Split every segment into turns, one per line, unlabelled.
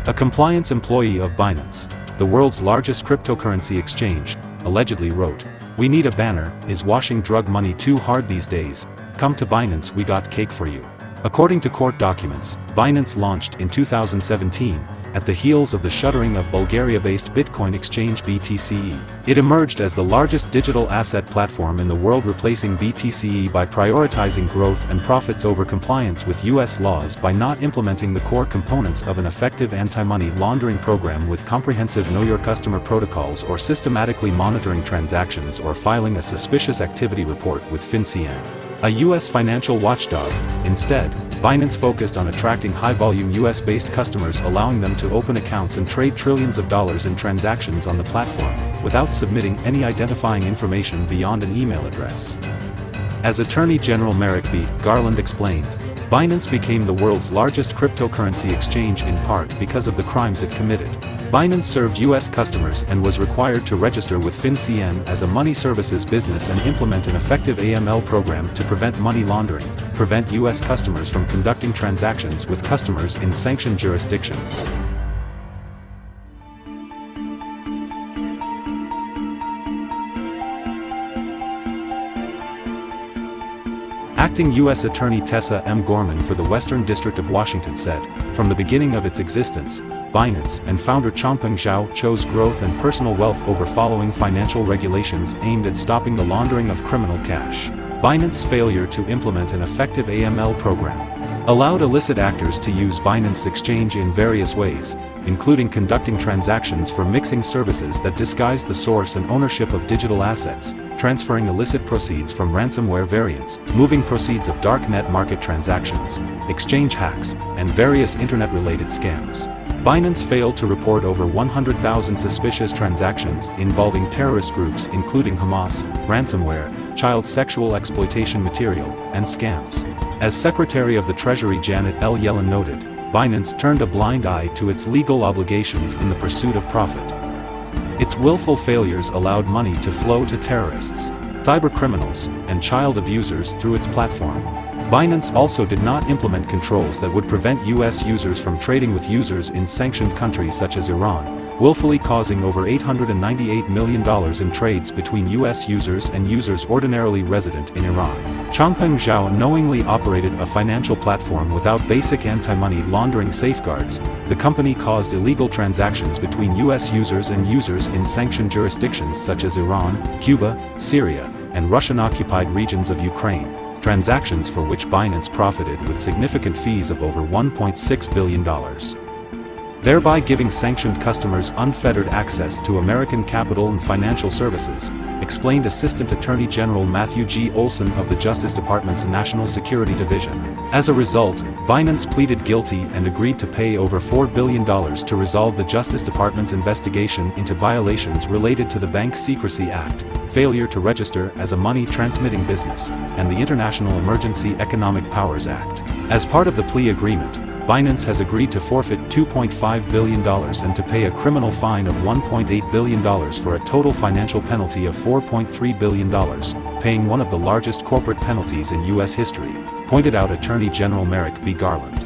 A compliance employee of Binance, the world's largest cryptocurrency exchange, allegedly wrote, "We need a banner, is washing drug money too hard these days? Come to Binance, we got cake for you." According to court documents, Binance launched in 2017, at the heels of the shuttering of Bulgaria-based Bitcoin exchange BTCE. It emerged as the largest digital asset platform in the world, replacing BTCE by prioritizing growth and profits over compliance with US laws by not implementing the core components of an effective anti-money laundering program with comprehensive Know Your Customer protocols, or systematically monitoring transactions or filing a suspicious activity report with FinCEN, a US financial watchdog. Instead, Binance focused on attracting high-volume US-based customers, allowing them to open accounts and trade trillions of dollars in transactions on the platform, without submitting any identifying information beyond an email address. As Attorney General Merrick B. Garland explained, Binance became the world's largest cryptocurrency exchange in part because of the crimes it committed. Binance served US customers and was required to register with FinCEN as a money services business and implement an effective AML program to prevent money laundering, prevent US customers from conducting transactions with customers in sanctioned jurisdictions. Acting U.S. Attorney Tessa M. Gorman for the Western District of Washington said, "From the beginning of its existence, Binance and founder Changpeng Zhao chose growth and personal wealth over following financial regulations aimed at stopping the laundering of criminal cash. Binance's failure to implement an effective AML program allowed illicit actors to use Binance Exchange in various ways, including conducting transactions for mixing services that disguise the source and ownership of digital assets, transferring illicit proceeds from ransomware variants, moving proceeds of darknet market transactions, exchange hacks, and various internet-related scams." Binance failed to report over 100,000 suspicious transactions involving terrorist groups including Hamas, ransomware, child sexual exploitation material, and scams. As Secretary of the Treasury Janet L. Yellen noted, Binance turned a blind eye to its legal obligations in the pursuit of profit. Its willful failures allowed money to flow to terrorists, cybercriminals, and child abusers through its platform. Binance also did not implement controls that would prevent US users from trading with users in sanctioned countries such as Iran, willfully causing over $898 million in trades between US users and users ordinarily resident in Iran. Changpeng Zhao knowingly operated a financial platform without basic anti-money laundering safeguards. The company caused illegal transactions between US users and users in sanctioned jurisdictions such as Iran, Cuba, Syria, and Russian-occupied regions of Ukraine, transactions for which Binance profited with significant fees of over $1.6 billion, thereby giving sanctioned customers unfettered access to American capital and financial services, explained Assistant Attorney General Matthew G. Olson of the Justice Department's National Security Division. As a result, Binance pleaded guilty and agreed to pay over $4 billion to resolve the Justice Department's investigation into violations related to the Bank Secrecy Act, failure to register as a money-transmitting business, and the International Emergency Economic Powers Act. As part of the plea agreement, Binance has agreed to forfeit $2.5 billion and to pay a criminal fine of $1.8 billion for a total financial penalty of $4.3 billion, paying one of the largest corporate penalties in U.S. history, pointed out Attorney General Merrick B. Garland.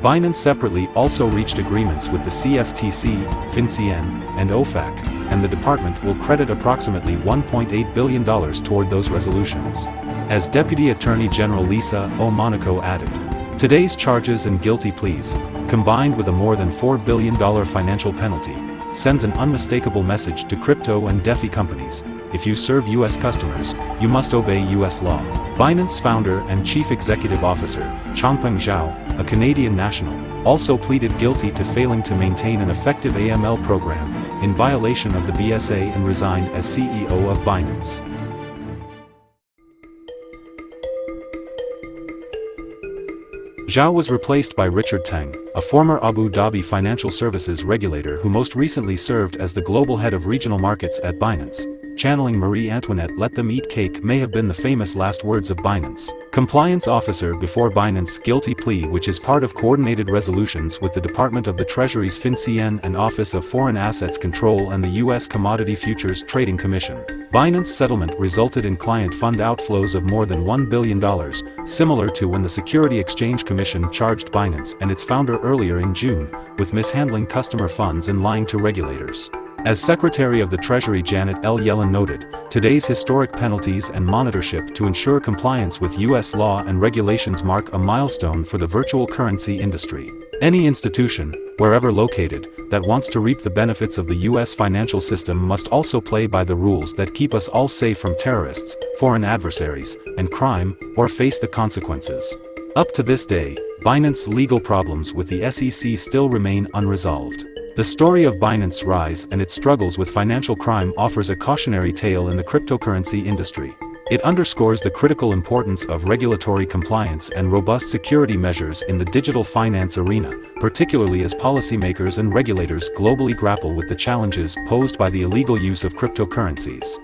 Binance separately also reached agreements with the CFTC, FinCEN, and OFAC, and the department will credit approximately $1.8 billion toward those resolutions. As Deputy Attorney General Lisa O. Monaco added, "Today's charges and guilty pleas, combined with a more than $4 billion financial penalty, sends an unmistakable message to crypto and DeFi companies: if you serve US customers, you must obey US law." Binance founder and chief executive officer, Changpeng Zhao, a Canadian national, also pleaded guilty to failing to maintain an effective AML program, in violation of the BSA, and resigned as CEO of Binance. Zhao was replaced by Richard Teng, a former Abu Dhabi financial services regulator who most recently served as the global head of regional markets at Binance. channeling Marie Antoinette "let them eat cake" may have been the famous last words of Binance compliance officer before Binance's guilty plea, which is part of coordinated resolutions with the Department of the Treasury's FinCEN and Office of Foreign Assets Control and the U.S. Commodity Futures Trading Commission. Binance's settlement resulted in client fund outflows of more than $1 billion, similar to when the Security Exchange Commission charged Binance and its founder earlier in June with mishandling customer funds and lying to regulators. As Secretary of the Treasury Janet L. Yellen noted, today's historic penalties and monitorship to ensure compliance with U.S. law and regulations mark a milestone for the virtual currency industry. Any institution, wherever located, that wants to reap the benefits of the U.S. financial system must also play by the rules that keep us all safe from terrorists, foreign adversaries, and crime, or face the consequences. Up to this day, Binance's legal problems with the SEC still remain unresolved. The story of Binance's rise and its struggles with financial crime offers a cautionary tale in the cryptocurrency industry. It underscores the critical importance of regulatory compliance and robust security measures in the digital finance arena, particularly as policymakers and regulators globally grapple with the challenges posed by the illegal use of cryptocurrencies.